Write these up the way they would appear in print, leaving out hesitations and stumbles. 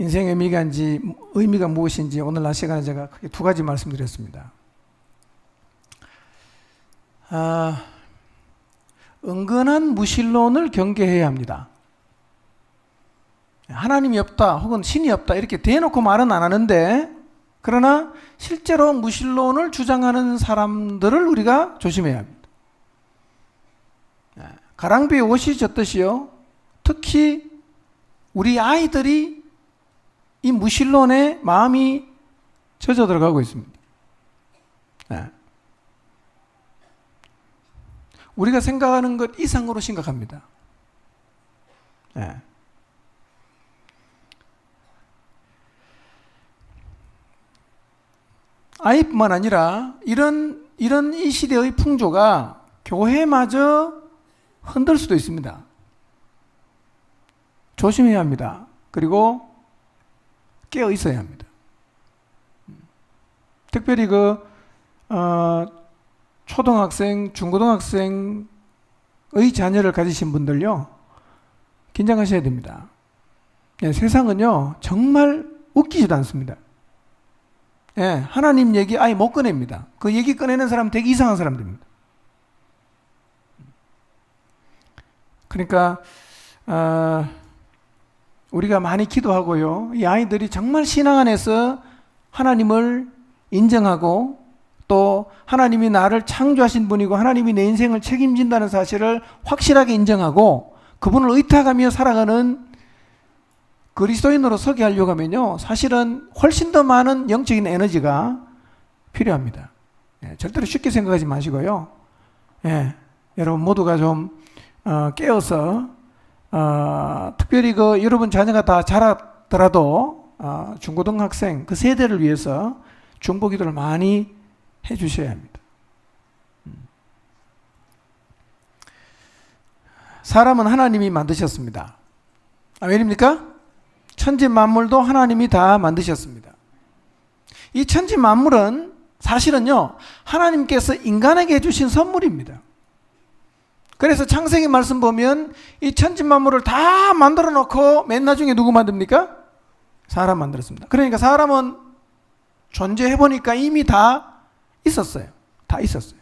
인생의 의미가 무엇인지 오늘 낮 시간에 제가 크게 두 가지 말씀드렸습니다. 은근한 무신론을 경계해야 합니다. 하나님이 없다 혹은 신이 없다 이렇게 대놓고 말은 안 하는데, 그러나 실제로 무신론을 주장하는 사람들을 우리가 조심해야 합니다. 가랑비에 옷이 젖듯이요, 특히 우리 아이들이 이 무신론에 마음이 젖어 들어가고 있습니다. 우리가 생각하는 것 이상으로 심각합니다. 아이뿐만 아니라 이런 이 시대의 풍조가 교회마저 흔들 수도 있습니다. 조심해야 합니다. 그리고 깨어 있어야 합니다. 특별히 초등학생, 중고등학생의 자녀를 가지신 분들요, 긴장하셔야 됩니다. 세상은요 정말 웃기지도 않습니다. 하나님 얘기 아예 못 꺼냅니다. 그 얘기 꺼내는 사람 되게 이상한 사람들입니다. 그러니까 우리가 많이 기도하고요, 이 아이들이 정말 신앙 안에서 하나님을 인정하고 또 하나님이 나를 창조하신 분이고 하나님이 내 인생을 책임진다는 사실을 확실하게 인정하고 그분을 의탁하며 살아가는 그리스도인으로 서게 하려고 하면요, 사실은 훨씬 더 많은 영적인 에너지가 필요합니다. 절대로 쉽게 생각하지 마시고요. 여러분 모두가 좀 깨어서 특별히 여러분 자녀가 다 자라더라도 중고등학생 그 세대를 위해서 중보기도를 많이 해주셔야 합니다. 사람은 하나님이 만드셨습니다. 아멘입니까? 천지 만물도 하나님이 다 만드셨습니다. 이 천지 만물은 사실은요, 하나님께서 인간에게 주신 선물입니다. 그래서 창세기 말씀 보면 이 천지 만물을 다 만들어 놓고 맨 나중에 누구 만듭니까? 사람 만들었습니다. 그러니까 사람은 존재해 보니까 이미 다 있었어요. 다 있었어요.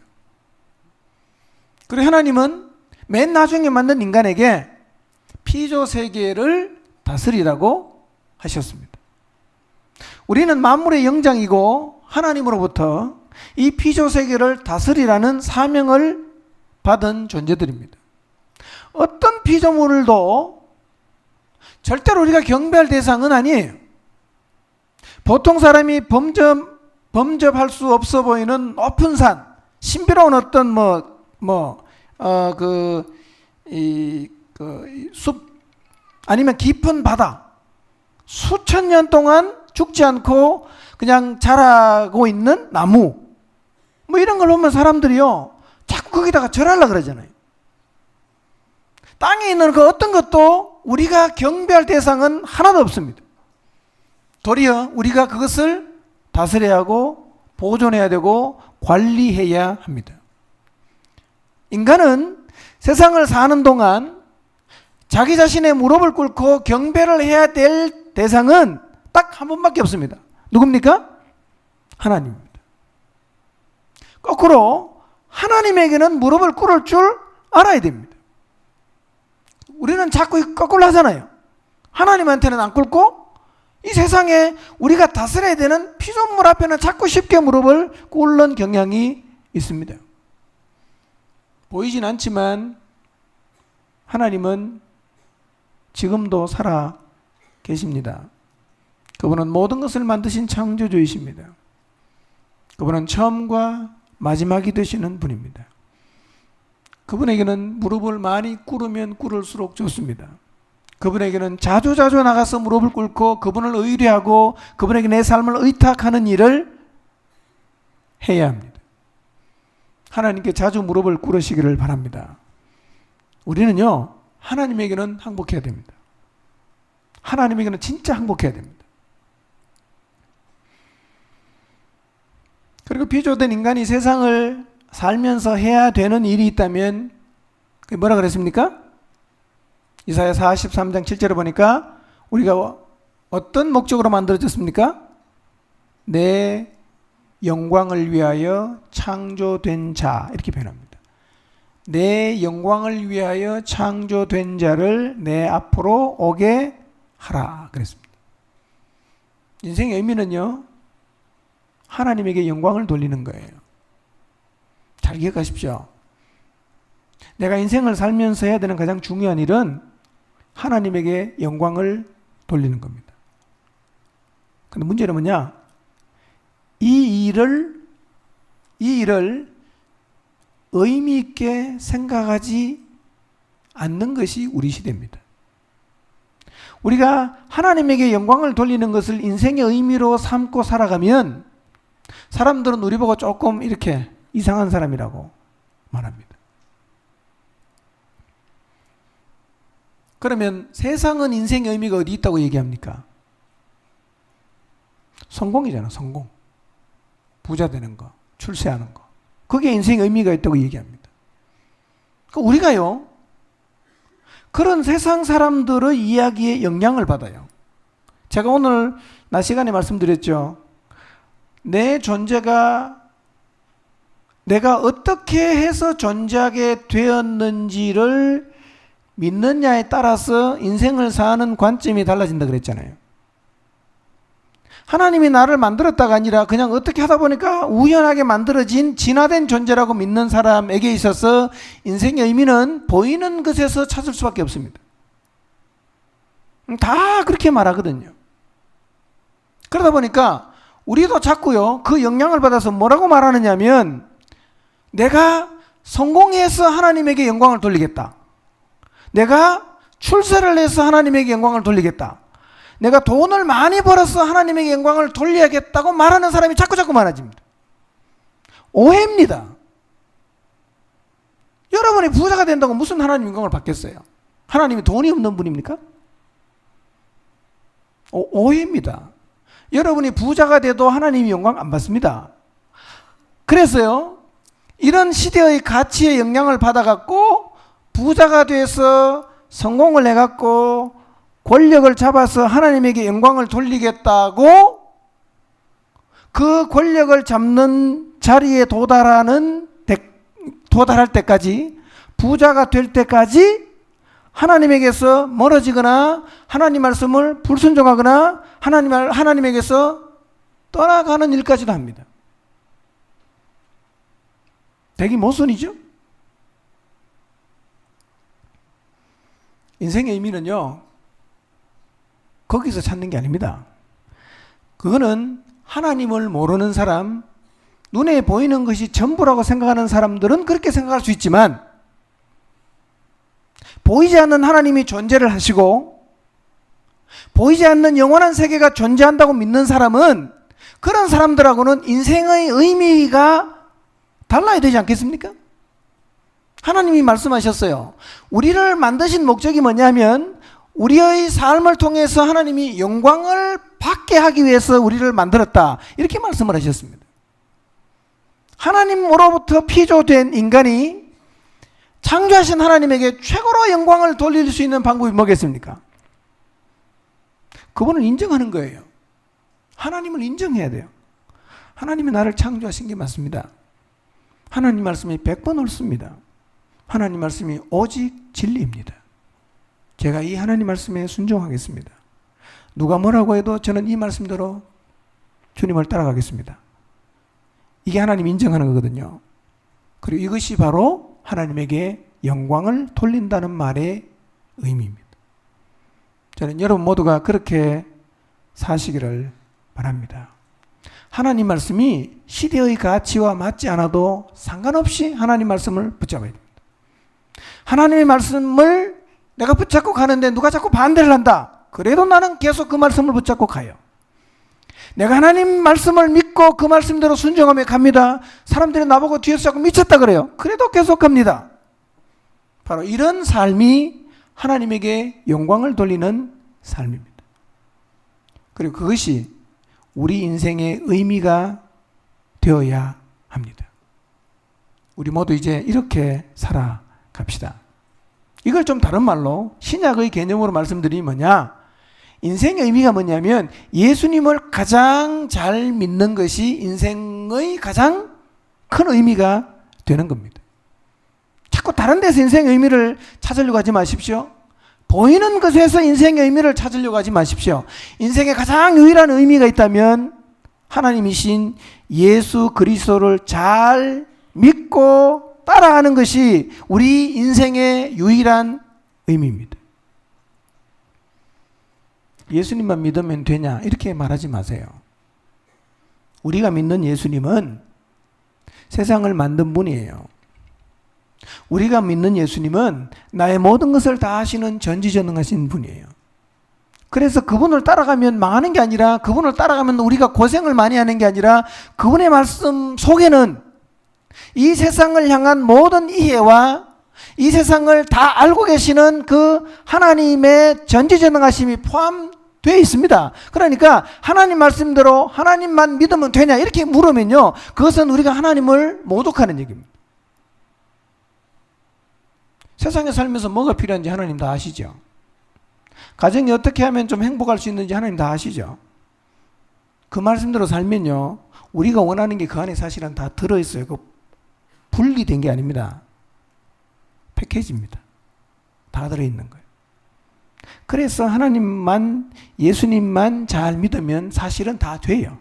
그리고 하나님은 맨 나중에 만든 인간에게 피조 세계를 다스리라고 하셨습니다. 우리는 만물의 영장이고 하나님으로부터 이 피조 세계를 다스리라는 사명을 받은 존재들입니다. 어떤 피조물도 절대로 우리가 경배할 대상은 아니에요. 보통 사람이 범접할 수 없어 보이는 높은 산, 신비로운 어떤 숲, 아니면 깊은 바다, 수천 년 동안 죽지 않고 그냥 자라고 있는 나무, 이런 걸 보면 사람들이요 자꾸 거기다가 절하려고 그러잖아요. 땅에 있는 그 어떤 것도 우리가 경배할 대상은 하나도 없습니다. 도리어 우리가 그것을 다스려야 하고 보존해야 되고 관리해야 합니다. 인간은 세상을 사는 동안 자기 자신의 무릎을 꿇고 경배를 해야 될 대상은 딱 한 분밖에 없습니다. 누굽니까? 하나님입니다. 거꾸로 하나님에게는 무릎을 꿇을 줄 알아야 됩니다. 우리는 자꾸 거꾸로 하잖아요. 하나님한테는 안 꿇고 이 세상에 우리가 다스려야 되는 피조물 앞에는 자꾸 쉽게 무릎을 꿇는 경향이 있습니다. 보이진 않지만 하나님은 지금도 살아 계십니다. 그분은 모든 것을 만드신 창조주이십니다. 그분은 처음과 마지막이 되시는 분입니다. 그분에게는 무릎을 많이 꿇으면 꿇을수록 좋습니다. 그분에게는 자주 나가서 무릎을 꿇고 그분을 의뢰하고 그분에게 내 삶을 의탁하는 일을 해야 합니다. 하나님께 자주 무릎을 꿇으시기를 바랍니다. 우리는요, 하나님에게는 항복해야 됩니다. 하나님에게는 진짜 항복해야 됩니다. 그리고 피조된 인간이 세상을 살면서 해야 되는 일이 있다면 그게 뭐라 그랬습니까? 이사야 43장 7절에 보니까 우리가 어떤 목적으로 만들어졌습니까? 내 영광을 위하여 창조된 자, 이렇게 표현합니다. 내 영광을 위하여 창조된 자를 내 앞으로 오게 하라 그랬습니다. 인생의 의미는요, 하나님에게 영광을 돌리는 거예요. 잘 기억하십시오. 내가 인생을 살면서 해야 되는 가장 중요한 일은 하나님에게 영광을 돌리는 겁니다. 근데 문제는 뭐냐? 이 일을 의미 있게 생각하지 않는 것이 우리 시대입니다. 우리가 하나님에게 영광을 돌리는 것을 인생의 의미로 삼고 살아가면 사람들은 우리 보고 조금 이렇게 이상한 사람이라고 말합니다. 그러면 세상은 인생의 의미가 어디 있다고 얘기합니까? 성공이잖아, 성공. 부자 되는 거, 출세하는 거. 그게 인생의 의미가 있다고 얘기합니다. 우리가요, 그런 세상 사람들의 이야기에 영향을 받아요. 제가 오늘 낮 시간에 말씀드렸죠. 내 존재가 내가 어떻게 해서 존재하게 되었는지를 믿느냐에 따라서 인생을 사는 관점이 달라진다 그랬잖아요. 하나님이 나를 만들었다가 아니라 그냥 어떻게 하다 보니까 우연하게 만들어진 진화된 존재라고 믿는 사람에게 있어서 인생의 의미는 보이는 것에서 찾을 수밖에 없습니다. 다 그렇게 말하거든요. 그러다 보니까 우리도 자꾸요, 그 영향을 받아서 뭐라고 말하느냐면, 내가 성공해서 하나님에게 영광을 돌리겠다. 내가 출세를 해서 하나님에게 영광을 돌리겠다. 내가 돈을 많이 벌어서 하나님에게 영광을 돌려야겠다고 말하는 사람이 자꾸 많아집니다. 오해입니다. 여러분이 부자가 된다고 무슨 하나님 영광을 받겠어요? 하나님이 돈이 없는 분입니까? 오해입니다. 여러분이 부자가 돼도 하나님이 영광 안 받습니다. 그래서요, 이런 시대의 가치에 영향을 받아갖고 부자가 돼서 성공을 해갖고 권력을 잡아서 하나님에게 영광을 돌리겠다고 그 권력을 잡는 자리에 도달할 때까지, 부자가 될 때까지 하나님에게서 멀어지거나 하나님 말씀을 불순종하거나 하나님에게서 떠나가는 일까지도 합니다. 되게 모순이죠? 인생의 의미는요, 거기서 찾는 게 아닙니다. 그거는 하나님을 모르는 사람, 눈에 보이는 것이 전부라고 생각하는 사람들은 그렇게 생각할 수 있지만, 보이지 않는 하나님이 존재를 하시고 보이지 않는 영원한 세계가 존재한다고 믿는 사람은, 그런 사람들하고는 인생의 의미가 달라야 되지 않겠습니까? 하나님이 말씀하셨어요. 우리를 만드신 목적이 뭐냐면, 우리의 삶을 통해서 하나님이 영광을 받게 하기 위해서 우리를 만들었다, 이렇게 말씀을 하셨습니다. 하나님으로부터 피조된 인간이 창조하신 하나님에게 최고로 영광을 돌릴 수 있는 방법이 뭐겠습니까? 그분을 인정하는 거예요. 하나님을 인정해야 돼요. 하나님이 나를 창조하신 게 맞습니다. 하나님 말씀이 100번 옳습니다. 하나님 말씀이 오직 진리입니다. 제가 이 하나님 말씀에 순종하겠습니다. 누가 뭐라고 해도 저는 이 말씀대로 주님을 따라가겠습니다. 이게 하나님 인정하는 거거든요. 그리고 이것이 바로 하나님에게 영광을 돌린다는 말의 의미입니다. 저는 여러분 모두가 그렇게 사시기를 바랍니다. 하나님 말씀이 시대의 가치와 맞지 않아도 상관없이 하나님 말씀을 붙잡아야 됩니다. 하나님의 말씀을 내가 붙잡고 가는데 누가 자꾸 반대를 한다, 그래도 나는 계속 그 말씀을 붙잡고 가요. 내가 하나님 말씀을 믿고 그 말씀대로 순종하며 갑니다. 사람들이 나보고 뒤에서 자꾸 미쳤다 그래요. 그래도 계속 갑니다. 바로 이런 삶이 하나님에게 영광을 돌리는 삶입니다. 그리고 그것이 우리 인생의 의미가 되어야 합니다. 우리 모두 이제 이렇게 살아갑시다. 이걸 좀 다른 말로 신약의 개념으로 말씀드리면 뭐냐? 인생의 의미가 뭐냐면 예수님을 가장 잘 믿는 것이 인생의 가장 큰 의미가 되는 겁니다. 자꾸 다른 데서 인생의 의미를 찾으려고 하지 마십시오. 보이는 것에서 인생의 의미를 찾으려고 하지 마십시오. 인생에 가장 유일한 의미가 있다면 하나님이신 예수 그리스도를 잘 믿고 따라가는 것이 우리 인생의 유일한 의미입니다. 예수님만 믿으면 되냐 이렇게 말하지 마세요. 우리가 믿는 예수님은 세상을 만든 분이에요. 우리가 믿는 예수님은 나의 모든 것을 다 하시는 전지전능하신 분이에요. 그래서 그분을 따라가면 망하는 게 아니라, 그분을 따라가면 우리가 고생을 많이 하는 게 아니라, 그분의 말씀 속에는 이 세상을 향한 모든 이해와 이 세상을 다 알고 계시는 그 하나님의 전지전능하심이 포함되어 있습니다. 그러니까 하나님 말씀대로 하나님만 믿으면 되냐 이렇게 물으면요, 그것은 우리가 하나님을 모독하는 얘기입니다. 세상에 살면서 뭐가 필요한지 하나님 다 아시죠? 가정이 어떻게 하면 좀 행복할 수 있는지 하나님 다 아시죠? 그 말씀대로 살면요, 우리가 원하는 게 그 안에 사실은 다 들어있어요. 그 분리된 게 아닙니다. 패키지입니다. 다 들어있는 거예요. 그래서 하나님만, 예수님만 잘 믿으면 사실은 다 돼요.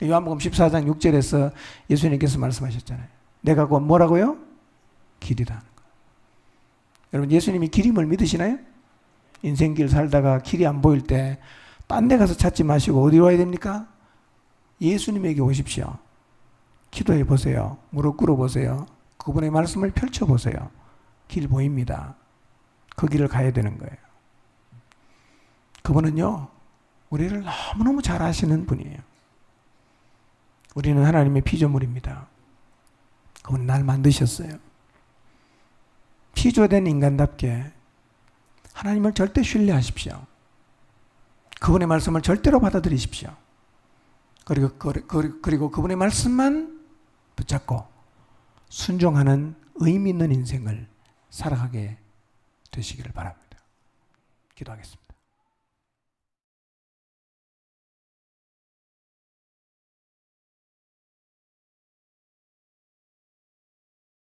요한복음 14장 6절에서 예수님께서 말씀하셨잖아요. 내가 곧 뭐라고요? 길이다. 여러분, 예수님이 길임을 믿으시나요? 인생길 살다가 길이 안 보일 때 딴 데 가서 찾지 마시고 어디로 와야 됩니까? 예수님에게 오십시오. 기도해 보세요. 무릎 꿇어 보세요. 그분의 말씀을 펼쳐 보세요. 길 보입니다. 그 길을 가야 되는 거예요. 그분은요, 우리를 너무너무 잘 아시는 분이에요. 우리는 하나님의 피조물입니다. 그분은 날 만드셨어요. 피조된 인간답게 하나님을 절대 신뢰하십시오. 그분의 말씀을 절대로 받아들이십시오. 그리고 그분의 말씀만 붙잡고 순종하는 의미 있는 인생을 살아가게 되시기를 바랍니다. 기도하겠습니다.